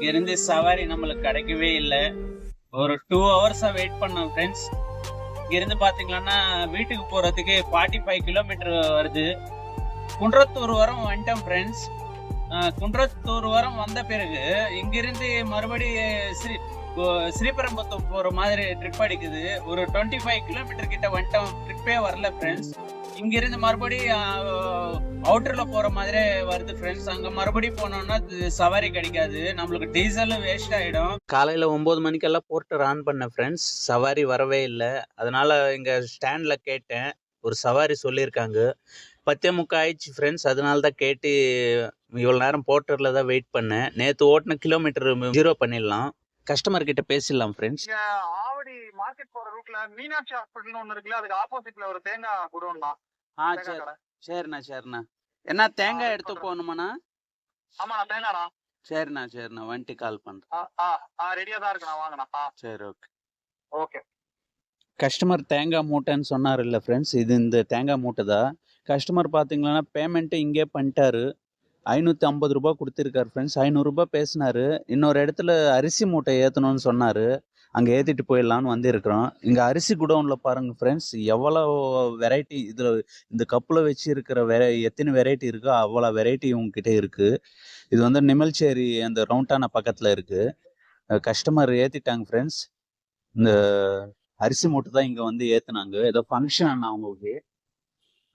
இருந்து சவாரி நம்மளுக்கு கிடைக்கவே இல்லை. ஒரு 2 ஹவர்ஸா வெயிட் பண்ணோம் ஃப்ரெண்ட்ஸ். இருந்து பாத்தீங்கன்னா வீட்டுக்கு போறதுக்கு 45 கிலோமீட்டர் வருது. குன்றத்தூர் வரம் வந்துட்டோம் ஃப்ரெண்ட்ஸ். குன்றத்தூர் வரம் வந்த பிறகு இங்கிருந்து மறுபடி ஸ்ரீபெரும்புத்தூர் போற மாதிரி ட்ரிப் அடிக்குது. ஒரு 25 கிலோமீட்டர் கிட்ட வந்துட்டோம். ட்ரிப்பே வரல ஃப்ரெண்ட்ஸ். இங்கிருந்து மறுபடி அவுட்டர்ல போற மாதிரி வருது ஃப்ரெண்ட்ஸ். அங்க மறுபடியும் போனோம்னா சவாரி கிடைக்காது, நம்மளுக்கு டீசலும் வேஸ்ட் ஆயிடும். காலையில 9 மணிக்கெல்லாம் போர்ட்டர் ஆன் பண்ண ஃப்ரெண்ட்ஸ், சவாரி வரவே இல்லை. அதனால இங்க ஸ்டாண்ட்ல கேட்டேன், ஒரு சவாரி சொல்லியிருக்காங்க. 10:45 ஆயிடுச்சு ஃப்ரெண்ட்ஸ். அதனால தான் கேட்டு இவ்வளோ நேரம் போர்ட்டர்ல தான் வெயிட் பண்ணேன். நேற்று ஓட்டின கிலோமீட்டர் 0 பண்ணிடலாம். கஸ்டமர் கிட்ட பேசிடலாம் ஃப்ரெண்ட்ஸ். ஆவடி மார்க்கெட் போற ரூட்ல மீனாட்சி ஹாஸ்பிட்டல்னு ஒண்ணு இருக்குல்ல, அதுக்கு ஆப்போசிட்ல ஒரு தேங்காய் குடோன் தான். சரிண்ணா. என்ன தேங்காய் எடுத்து போகணுமாண்ணா? ஆமாண்ணா, தேங்காய்ண்ணா. சரிண்ணா வந்துட்டு கால் பண்றேன். ரெடியா தான் இருக்குண்ணா, வாங்கண்ணா. சரி, ஓகே. கஸ்டமர் தேங்காய் மூட்டைன்னு சொன்னார் இல்லை ஃப்ரெண்ட்ஸ், இது இந்த தேங்காய் மூட்டை தான். கஸ்டமர் பார்த்தீங்கன்னா பேமெண்ட்டு இங்கே பண்ணிட்டாரு. 550 ரூபா கொடுத்துருக்காரு ஃப்ரெண்ட்ஸ். 500 ரூபா பேசினாரு. இன்னொரு இடத்துல அரிசி மூட்டை ஏற்றணும்னு சொன்னார். அங்கே ஏற்றிட்டு போயிடலான்னு வந்திருக்கிறோம். இங்கே அரிசி குடோனில் பாருங்கள் ஃப்ரெண்ட்ஸ், எவ்வளோ வெரைட்டி இதில் இந்த கப்பில் வச்சு இருக்கிற எத்தனை வெரைட்டி இருக்கோ அவ்வளோ வெரைட்டி உங்ககிட்ட இருக்குது. இது வந்து நிமல்சேரி அந்த ரவுண்டானா பக்கத்தில் இருக்குது. கஸ்டமர் ஏற்றிட்டாங்க ஃப்ரெண்ட்ஸ். இந்த அரிசி மூட்டை தான் இங்கே வந்து ஏற்றுனாங்க. ஏதோ ஃபங்க்ஷன் அவங்களுக்கு.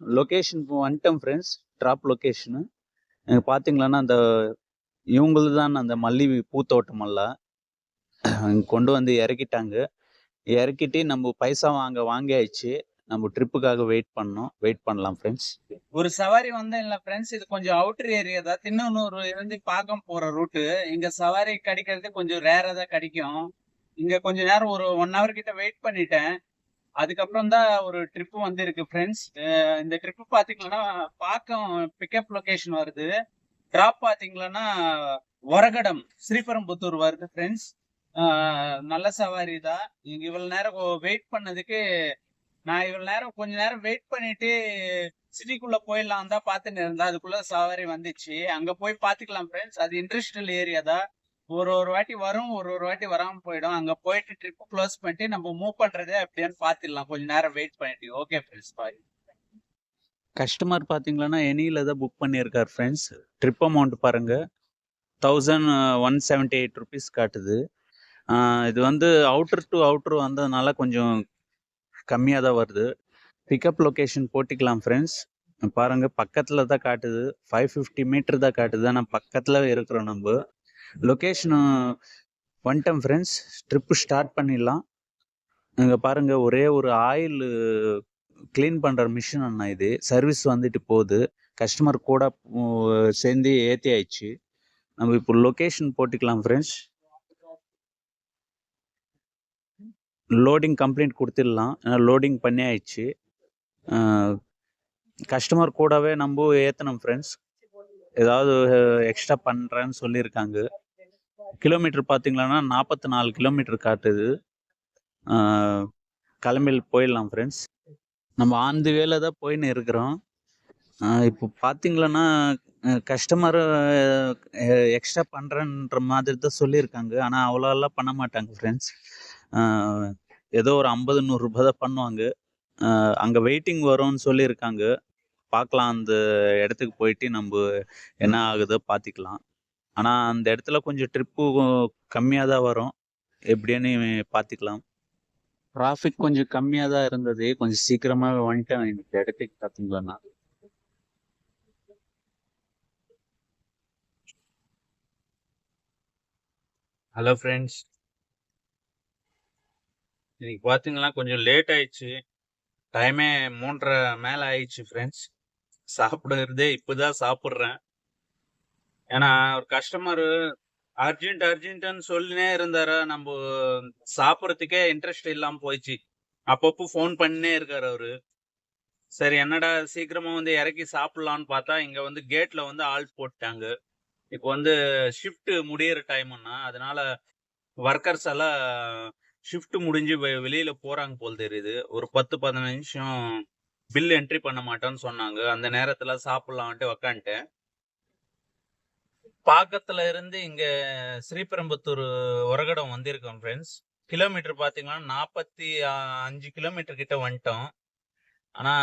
லொக்கேஷன் வந்துட்டோம் ஃப்ரெண்ட்ஸ், ட்ராப் லொக்கேஷனு. பார்த்தீங்களான்னா அந்த இவங்களது தான் அந்த மல்லி பூத்தோட்டமெல்லாம் கொண்டு வந்து இறக்கிட்டாங்க. இறக்கிட்டு நம்ம பைசா வாங்கியாச்சு. நம்ம ட்ரிப்புக்காக வெயிட் பண்ணலாம் ஃப்ரெண்ட்ஸ். ஒரு சவாரி வந்தேன் இல்லை ஃப்ரெண்ட்ஸ், இது கொஞ்சம் அவுட்டர் ஏரியா தான். திண்ணனூர் இருந்து பாக்கம் போகிற ரூட்டு. இங்கே சவாரி கிடைக்கிறது கொஞ்சம் ரேராக தான் கிடைக்கும். இங்கே கொஞ்ச நேரம் ஒரு 1 ஹவர் கிட்ட வெயிட் பண்ணிட்டேன். அதுக்கப்புறம் தான் ஒரு ட்ரிப்பு வந்திருக்கு ஃப்ரெண்ட்ஸ். இந்த ட்ரிப்பு பார்த்தீங்கன்னா பாக்கம் பிக்கப் லொக்கேஷன் வருது. டிராப் பார்த்தீங்கன்னா ஒரகடம் ஸ்ரீபெரும்புத்தூர் வருது ஃப்ரெண்ட்ஸ். நல்ல சவாரி தான். இங்கே இவ்வளோ நேரம் வெயிட் பண்ணதுக்கு நான் இவ்வளோ நேரம் கொஞ்ச நேரம் வெயிட் பண்ணிட்டு சிட்டிக்குள்ளே போயிடலாம் தான் பார்த்துன்னு இருந்தேன். அதுக்குள்ளே சவாரி வந்துச்சு. அங்கே போய் பார்த்துக்கலாம் ஃப்ரெண்ட்ஸ். அது இண்டஸ்ட்ரியல் ஏரியா தான். ஒரு வாட்டி வரும், ஒரு வாட்டி வராமல் போயிடும். அங்கே போயிட்டு ட்ரிப்பு க்ளோஸ் பண்ணிட்டு நம்ம மூவ் பண்ணுறதே அப்படியான்னு பார்த்துடலாம். கொஞ்ச நேரம் வெயிட் பண்ணிட்டு. ஓகே ஃப்ரெண்ட்ஸ், பாய். கஸ்டமர் பார்த்தீங்கன்னா எனியில் தான் புக் பண்ணியிருக்கார் ஃப்ரெண்ட்ஸ். ட்ரிப் அமௌண்ட் பாருங்கள், 1178 ருபீஸ் காட்டுது. இது வந்து அவுட்டர் டு அவுட்டர் வந்ததுனால கொஞ்சம் கம்மியாக தான் வருது. பிக்கப் லொக்கேஷன் போட்டிக்கலாம் ஃப்ரெண்ட்ஸ். பாருங்கள், பக்கத்தில் தான் காட்டுது. 550 மீட்டர் தான் காட்டுது. ஆனால் பக்கத்தில் இருக்கிறோம் நம்ம. லொக்கேஷனு வந்துட்டோம் ஃப்ரெண்ட்ஸ். ட்ரிப்பு ஸ்டார்ட் பண்ணிடலாம். இங்கே பாருங்கள், ஒரே ஒரு ஆயில் க்ளீன் பண்ணுற மிஷின் அண்ணா. இது சர்வீஸ் வந்துட்டு போகுது. கஸ்டமர் கூட சேர்ந்து ஏற்றி ஆயிடுச்சு. நம்ம இப்போ லொக்கேஷன் போட்டுக்கலாம் ஃப்ரெண்ட்ஸ். லோடிங் கம்ப்ளீட் கொடுத்துடலாம். லோடிங் பண்ணி ஆயிடுச்சு. கஸ்டமர் கூடவே நம்ம ஏற்றணும் ஃப்ரெண்ட்ஸ். ஏதாவது எக்ஸ்ட்ரா பண்ணுறேன்னு சொல்லியிருக்காங்க. கிலோமீட்டர் பார்த்தீங்கன்னா 44 கிலோமீட்டர் காட்டுது. கிளம்பில் போயிடலாம் ஃப்ரெண்ட்ஸ். நம்ம ஆன் தி வேல தான் போயின்னு இருக்கிறோம். இப்போ பார்த்தீங்களன்னா கஸ்டமர் எக்ஸ்ட்ரா பண்ணுறேன்ற மாதிரி தான் சொல்லியிருக்காங்க. ஆனால் அவ்வளோலாம் பண்ண மாட்டாங்க ஃப்ரெண்ட்ஸ். ஏதோ ஒரு 50-100 ரூபா தான் பண்ணுவாங்க. அங்கே வெயிட்டிங் வரும்னு சொல்லியிருக்காங்க. பார்க்கலாம், அந்த இடத்துக்கு போயிட்டு நம்ம என்ன ஆகுதோ பார்த்துக்கலாம். ஆனால் அந்த இடத்துல கொஞ்சம் ட்ரிப்பு கம்மியாக தான் வரும். எப்படின்னு பார்த்துக்கலாம். டிராஃபிக் கொஞ்சம் கம்மியாக தான் இருந்தது. கொஞ்சம் சீக்கிரமாக வந்துட்டேன் இந்த இடத்துக்கு. பார்த்தீங்களா, ஹலோ ஃப்ரெண்ட்ஸ். இன்னைக்கு பார்த்தீங்கன்னா கொஞ்சம் லேட் ஆயிடுச்சு. டைமே 3:30 மேலே ஆயிடுச்சு ஃப்ரெண்ட்ஸ். சாப்பிடுறதே இப்போதான் சாப்பிட்றேன். ஏன்னா ஒரு கஸ்டமர் அர்ஜென்ட்னு சொல்லினே இருந்தாரா, நம்ம சாப்பிட்றதுக்கே இன்ட்ரெஸ்ட் இல்லாமல் போயிடுச்சு. அப்பப்போ ஃபோன் பண்ணினே இருக்காரு அவரு. சரி, என்னடா சீக்கிரமா வந்து இறக்கி சாப்பிடலான்னு பார்த்தா இங்க வந்து கேட்ல வந்து ஆள் போட்டாங்க. இப்போ வந்து ஷிஃப்ட் முடியிற டைம்னா, அதனால ஒர்க்கர்ஸ் எல்லாம் ஷிஃப்ட் முடிஞ்சு வெளியில போறாங்க போல் தெரியுது. ஒரு 10-15 நிமிஷம் பில் என்ட்ரி பண்ண மாட்டோன்னு சொன்னாங்க. அந்த நேரத்துல சாப்பிடலான்ட்டு உக்காந்துட்டேன். பாக்கத்துல இருந்து இங்க ஸ்ரீபெரும்புத்தூர் உரகடம் வந்திருக்கோம் ஃப்ரெண்ட்ஸ். கிலோமீட்டர் பாத்தீங்கன்னா 45 கிலோமீட்டர் கிட்ட வந்துட்டோம். ஆனா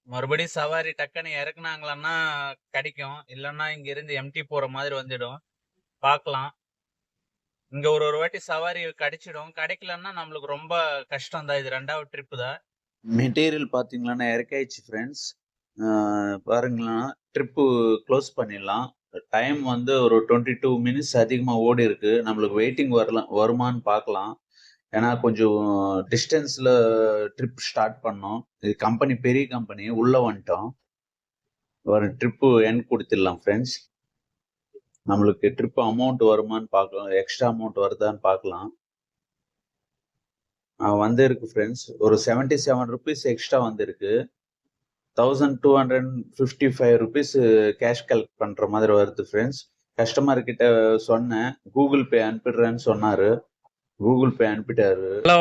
மறுபடியும் சவாரி டக்குன்னு இறக்குனாங்களான்னா கிடைக்கும், இல்லைன்னா இங்க இருந்து எம்டி போற மாதிரி வந்துடும். பார்க்கலாம். இங்க ஒரு வாட்டி சவாரி கிடைச்சிடும், கிடைக்கலன்னா நம்மளுக்கு ரொம்ப கஷ்டம் தான். இது 2வது ட்ரிப்பு தான். மெட்டீரியல் பாத்தீங்கன்னா இறக்காயிடுச்சு ஃப்ரெண்ட்ஸ். பாருங்களேன், ட்ரிப்பு க்ளோஸ் பண்ணிடலாம். டைம் வந்து ஒரு 22 மினிட்ஸ் அதிகமா ஓடி இருக்கு. நம்மளுக்கு வெயிட்டிங் வருமான்னு பார்க்கலாம். ஏன்னா கொஞ்சம் டிஸ்டன்ஸ்ல ட்ரிப் ஸ்டார்ட் பண்ணோம். இது கம்பெனி பெரிய கம்பெனி, உள்ள வந்துட்டோம். ஒரு ட்ரிப்பு எண்ட் கொடுத்துடலாம் ஃப்ரெண்ட்ஸ். நம்மளுக்கு ட்ரிப் அமௌண்ட் வருமான்னு பார்க்கலாம், எக்ஸ்ட்ரா அமௌண்ட் வருதான்னு பார்க்கலாம். வந்திருக்கு ஃப்ரெண்ட்ஸ், ஒரு 77 ருபீஸ் எக்ஸ்ட்ரா வந்திருக்கு. 1255 ருபீஸ் கேஷ் கலெக்ட் பண்ற மாதிரி வருது ஃப்ரெண்ட்ஸ். கஸ்டமர் கிட்ட சொன்னேன், கூகுள் பே அனுப்பிடுறேன்னு சொன்னாரு. கூகுள் பே அனுப்பிட்டாரு. ஹலோ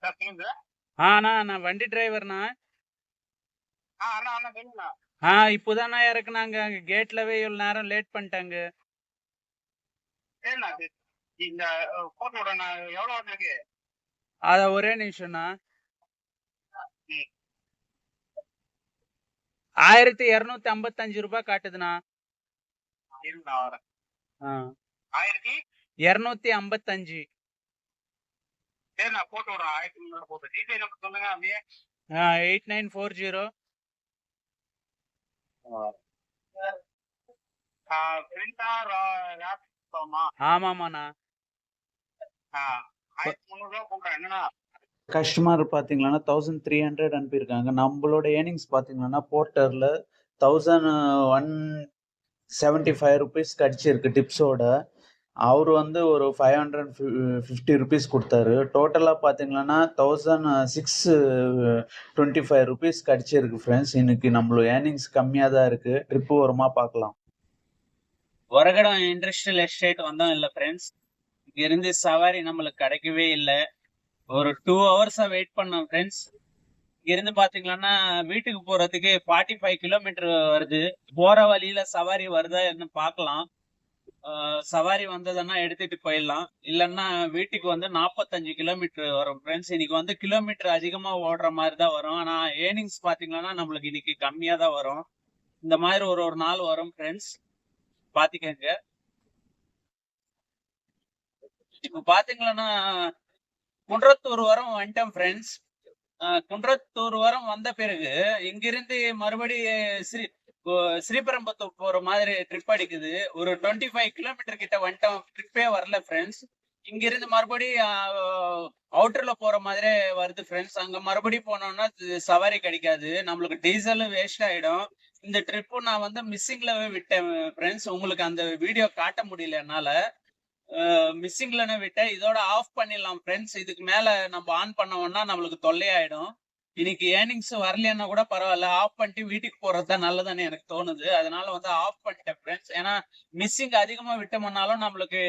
சார் சொல்லுங்க. அண்ணா, நான் வண்டி டிரைவர்ண்ணா. அண்ணா அண்ணா சொல்லுங்க. இப்போதாண்ணா இறக்குனாங்க, அங்க கேட்லவே இவ்வளவு நேரம் லேட் பண்ணிட்டாங்க. சரிண்ணா, இந்த போட்டோட நான் எவ்வளோ இருக்கு? அத ஒரே நிமிஷம்ண்ணா. 1255 ரூபாய் காட்டுதுண்ணா. இருண்ணா வரேன். 1255. சரிண்ணா போட்டு விடுறேன். 1300 போட்டு ஜிபே நம்பர் சொல்லுங்க அப்படியே. 8940. பிரிண்டா லேப்டாப்மா? ஆமாமாண்ணா. 1300 போடுறேன். என்னண்ணா கஸ்டமர் பாத்தீங்கன்னா 1300 அனுப்பியிருக்காங்க. நம்மளோட ஏர்னிங்ஸ் பாத்தீங்கன்னா போர்ட்டர்ல 1175 ருபீஸ் கிடைச்சிருக்கு டிப்ஸோட. அவர் வந்து ஒரு 550 ருபீஸ் கொடுத்தாரு. டோட்டலா பாத்தீங்கன்னா 1625 ருபீஸ் கிடைச்சிருக்கு ஃப்ரெண்ட்ஸ். இன்னைக்கு நம்மளோட ஏர்னிங்ஸ் கம்மியா தான் இருக்கு. ட்ரிப் வருமா பார்க்கலாம். ஒரகடம் இண்டஸ்ட்ரியல் எஸ்டேட் வந்தோம் இல்ல ஃப்ரெண்ட்ஸ், இங்க இருந்து சவாரி நம்மளுக்கு கிடைக்கவே இல்லை. ஒரு 2 ஹவர்ஸா வெயிட் பண்ணோம் ஃப்ரெண்ட்ஸ். இங்க இருந்து பாத்தீங்கன்னா வீட்டுக்கு போறதுக்கு 45 கிலோமீட்டர் வருது. போற வழியில சவாரி வருதா என்ன பார்க்கலாம். சவாரி வந்ததுன்னா எடுத்துட்டு போயிடலாம், இல்லைன்னா வீட்டுக்கு வந்து 45 கிலோமீட்டர் வரும் ஃப்ரெண்ட்ஸ். இன்னைக்கு வந்து கிலோமீட்டர் அதிகமா ஓடுற மாதிரி தான் வரும். ஆனா ஏர்னிங்ஸ் பாத்தீங்கன்னா நம்மளுக்கு இன்னைக்கு கம்மியா தான் வரும். இந்த மாதிரி ஒரு நாள் வரும் ஃப்ரெண்ட்ஸ், பாத்துக்கங்க. இப்ப பாத்தீங்கன்னா குன்றத்தூர் வரம் வந்துட்டோம் ஃப்ரெண்ட்ஸ். குன்றத்தூர் வரம் வந்த பிறகு இங்கிருந்து மறுபடி ஸ்ரீபெரும்புத்தூர் போற மாதிரி ட்ரிப் அடிக்குது. ஒரு 25 கிலோமீட்டர் கிட்ட வந்துட்டோம், ட்ரிப்பே வரல ஃப்ரெண்ட்ஸ். இங்கிருந்து மறுபடி அவுட்டர்ல போற மாதிரி வருது ஃப்ரெண்ட்ஸ். அங்க மறுபடி போனோம்னா சவாரி கிடைக்காது, நம்மளுக்கு டீசலும் வேஸ்ட் ஆயிடும். இந்த ட்ரிப்பு நான் வந்து மிஸ்ஸிங்ல விட்டேன் ஃப்ரெண்ட்ஸ். உங்களுக்கு அந்த வீடியோ காட்ட முடியல என்னால, மிஸ்ஸிங்ல விட்டேன். இதோட ஆஃப் பண்ணிடலாம் ஃப்ரெண்ட்ஸ். இதுக்கு மேல நம்ம ஆன் பண்ணோம்னா நம்மளுக்கு தொல்லையாயிடும். இன்னைக்கு ஏர்னிங்ஸ் வரலன்னா கூட பரவாயில்ல, ஆஃப் பண்ணிட்டு வீட்டுக்கு போறதுதான் நல்லதுன்னு எனக்கு தோணுது. அதனால வந்து ஆஃப் பண்ணிட்டேன் ஃப்ரெண்ட்ஸ். ஏன்னா மிஸ்ஸிங் அதிகமா விட்டோம்னாலும் நம்மளுக்கு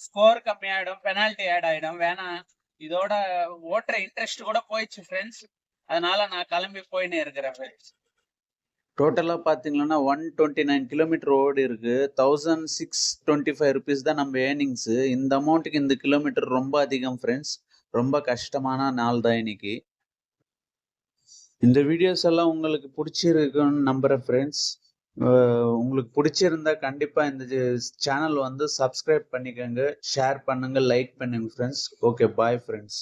ஸ்கோர் கம்மியாயிடும், பெனால்டி ஆட் ஆயிடும். வேணாம், இதோட ஓட்டுற இன்ட்ரெஸ்ட் கூட போயிடுச்சு ஃப்ரெண்ட்ஸ். அதனால நான் கிளம்பி போயின்னு இருக்கிறேன் ஃப்ரெண்ட்ஸ். டோட்டலா பாத்தீங்கன்னா 129 கிலோமீட்டர் ஓடி இருக்கு. 1625 ருபீஸ் தான் நம்ம ஏர்னிங்ஸ். இந்த அமௌண்ட்டுக்கு இந்த கிலோமீட்டர் ரொம்ப அதிகம் ஃப்ரெண்ட்ஸ். ரொம்ப கஷ்டமான நாள் தான் இன்னைக்கு. இந்த வீடியோஸ் எல்லாம் உங்களுக்கு பிடிச்சிருக்குன்னு நம்புறேன் ஃப்ரெண்ட்ஸ். உங்களுக்கு பிடிச்சிருந்தா கண்டிப்பா இந்த சேனல் வந்து சப்ஸ்கிரைப் பண்ணிக்கோங்க, ஷேர் பண்ணுங்க, லைக் பண்ணுங்க ஃப்ரெண்ட்ஸ். Okay, bye friends.